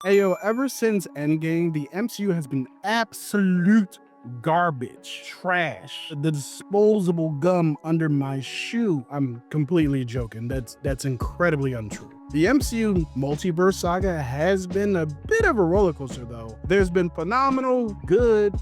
Hey yo, ever since Endgame, the MCU has been absolute garbage, trash, the disposable gum under my shoe. I'm completely joking. That's incredibly untrue. The MCU Multiverse Saga has been a bit of a roller coaster though. There's been phenomenal, good,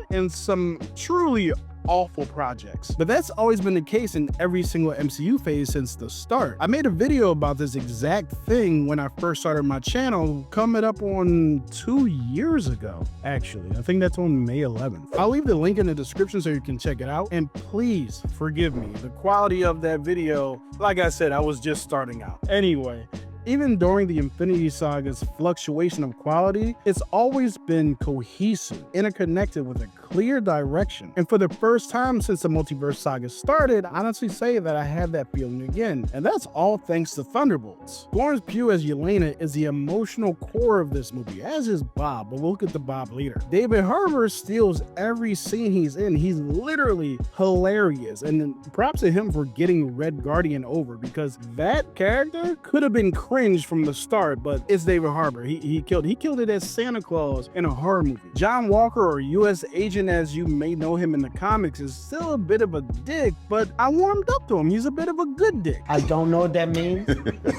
and some truly awful projects. But that's always been the case in every single MCU phase since the start. I made a video about this exact thing when I first started my channel, coming up on 2 years ago, actually. I think that's on May 11th. I'll leave the link in the description so you can check it out. And please forgive me, the quality of that video, like I said, I was just starting out. Anyway, even during the Infinity Saga's fluctuation of quality, it's always been cohesive, interconnected with a clear direction. And for the first time since the Multiverse Saga started, I honestly say that I have that feeling again. And that's all thanks to Thunderbolts. Florence Pugh as Yelena is the emotional core of this movie, as is Bob, but we'll get to Bob later. David Harbour steals every scene he's in. He's literally hilarious. And props to him for getting Red Guardian over, because that character could have been cringe from the start, but it's David Harbour. He killed it as Santa Claus in a horror movie. John Walker, or U.S. Agent as you may know him in the comics, is still a bit of a dick, but I warmed up to him. He's a bit of a good dick. I don't know what that means,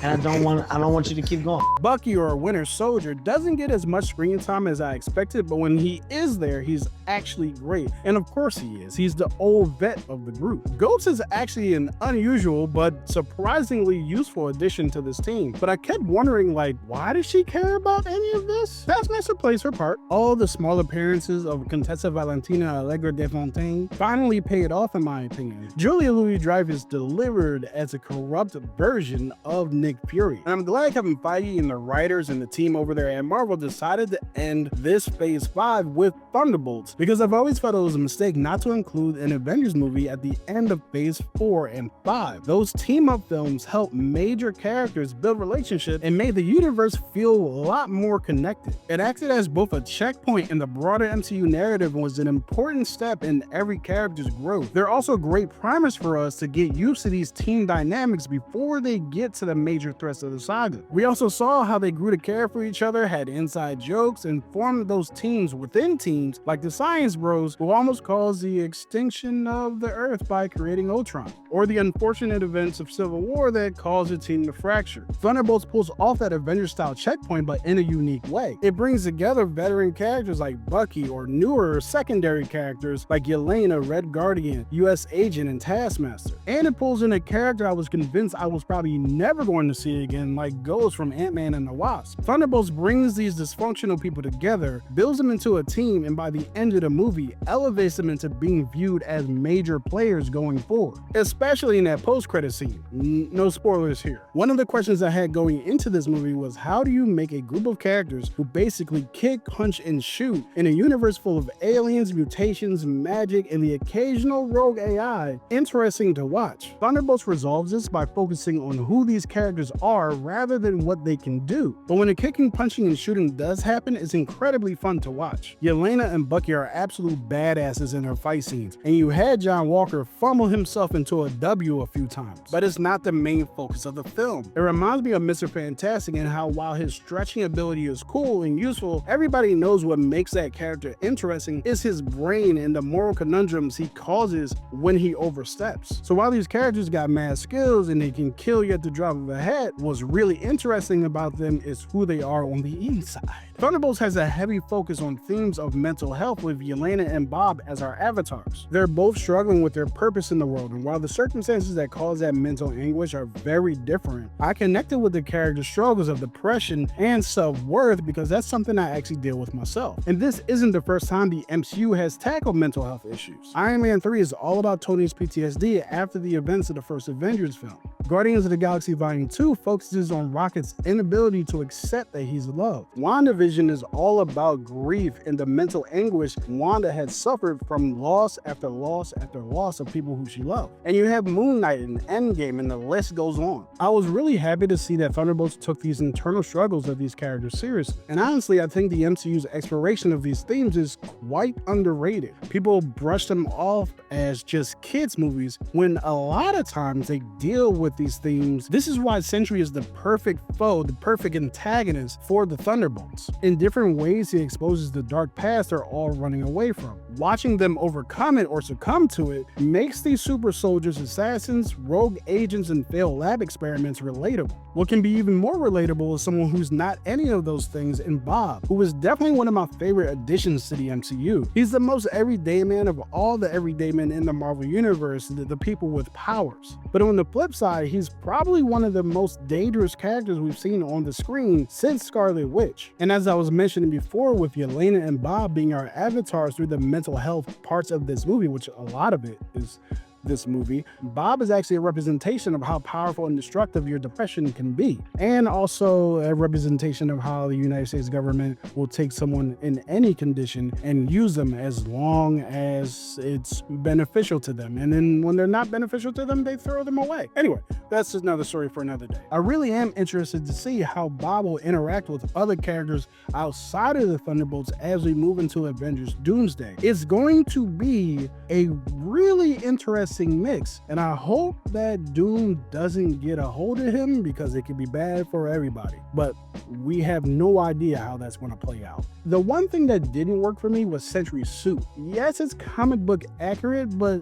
and I don't want you to keep going. Bucky, or Winter Soldier, doesn't get as much screen time as I expected, but when he is there, he's actually great. And of course he is. He's the old vet of the group. Ghost is actually an unusual but surprisingly useful addition to this team. But I kept wondering, like, why does she care about any of this? Taskmaster plays her part. All the small appearances of Contessa Valentina Allegra de Fontaine finally paid off, in my opinion. Julia Louis-Dreyfus delivered as a corrupt version of Nick Fury. And I'm glad Kevin Feige and the writers and the team over there at Marvel decided to end this Phase 5 with Thunderbolts, because I've always felt it was a mistake not to include an Avengers movie at the end of Phase 4 and 5. Those team-up films help major characters build relationship and made the universe feel a lot more connected. It acted as both a checkpoint in the broader MCU narrative and was an important step in every character's growth. They're also great primers for us to get used to these team dynamics before they get to the major threats of the saga. We also saw how they grew to care for each other, had inside jokes, and formed those teams within teams, like the Science Bros, who almost caused the extinction of the Earth by creating Ultron, or the unfortunate events of Civil War that caused a team to fracture. Thunderbolts pulls off that Avengers-style checkpoint, but in a unique way. It brings together veteran characters like Bucky, or newer secondary characters like Yelena, Red Guardian, U.S. Agent, and Taskmaster. And it pulls in a character I was convinced I was probably never going to see again, like Ghost from Ant-Man and the Wasp. Thunderbolts brings these dysfunctional people together, builds them into a team, and by the end of the movie, elevates them into being viewed as major players going forward, especially in that post-credit scene. No spoilers here. One of the questions I had going into this movie was, how do you make a group of characters who basically kick, punch, and shoot in a universe full of aliens, mutations, magic, and the occasional rogue AI interesting to watch? Thunderbolts resolves this by focusing on who these characters are rather than what they can do. But when the kicking, punching, and shooting does happen, it's incredibly fun to watch. Yelena and Bucky are absolute badasses in their fight scenes, and you had John Walker fumble himself into a W a few times. But it's not the main focus of the film. It reminds me of Mr. Fantastic and how, while his stretching ability is cool and useful, everybody knows what makes that character interesting is his brain and the moral conundrums he causes when he oversteps. So while these characters got mad skills and they can kill you at the drop of a hat, what's really interesting about them is who they are on the inside. Thunderbolts has a heavy focus on themes of mental health, with Yelena and Bob as our avatars. They're both struggling with their purpose in the world, and while the circumstances that cause that mental anguish are very different, I connected with the character struggles of depression and self-worth because that's something I actually deal with myself. And this isn't the first time the MCU has tackled mental health issues. Iron Man 3 is all about Tony's PTSD after the events of the first Avengers film. Guardians of the Galaxy Volume 2 focuses on Rocket's inability to accept that he's loved. WandaVision is all about grief and the mental anguish Wanda had suffered from loss after loss after loss of people who she loved. And you have Moon Knight and Endgame, and the list goes on. I was really happy to see see that Thunderbolts took these internal struggles of these characters serious. And honestly, I think the MCU's exploration of these themes is quite underrated. People brush them off as just kids' movies when a lot of times they deal with these themes. This is why Sentry is the perfect foe, the perfect antagonist for the Thunderbolts. In different ways, he exposes the dark past they're all running away from. Watching them overcome it or succumb to it makes these super soldiers, assassins, rogue agents, and failed lab experiments relatable. What can be even more relatable is someone who's not any of those things in Bob, who is definitely one of my favorite additions to the MCU. He's the most everyday man of all the everyday men in the Marvel Universe, the people with powers. But on the flip side, he's probably one of the most dangerous characters we've seen on the screen since Scarlet Witch. And as I was mentioning before, with Yelena and Bob being our avatars through the mental health parts of this movie, which a lot of it is this movie, Bob is actually a representation of how powerful and destructive your depression can be, and also a representation of how the United States government will take someone in any condition and use them as long as it's beneficial to them, and then when they're not beneficial to them, they throw them away. Anyway, that's another story for another day. I really am interested to see how Bob will interact with other characters outside of the Thunderbolts as we move into Avengers Doomsday. It's going to be a really interesting mix, and I hope that Doom doesn't get a hold of him because it could be bad for everybody, but we have no idea how that's going to play out. The one thing that didn't work for me was Sentry's suit. Yes, it's comic book accurate, but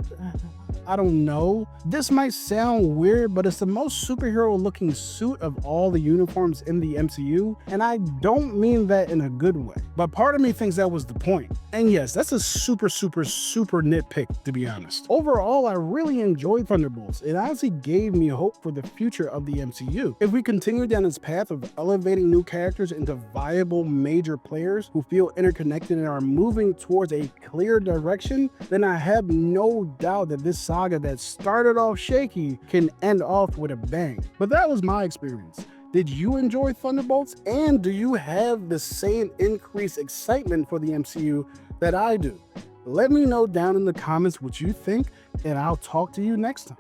I don't know. This might sound weird, but it's the most superhero looking suit of all the uniforms in the MCU, and I don't mean that in a good way. But part of me thinks that was the point. And yes, that's a super nitpick, to be honest. Overall, I really enjoyed Thunderbolts. It honestly gave me hope for the future of the MCU. If we continue down this path of elevating new characters into viable major players who feel interconnected and are moving towards a clear direction, then I have no doubt that this saga that started off shaky can end off with a bang. But that was my experience. Did you enjoy Thunderbolts? And do you have the same increased excitement for the MCU that I do? Let me know down in the comments what you think, and I'll talk to you next time.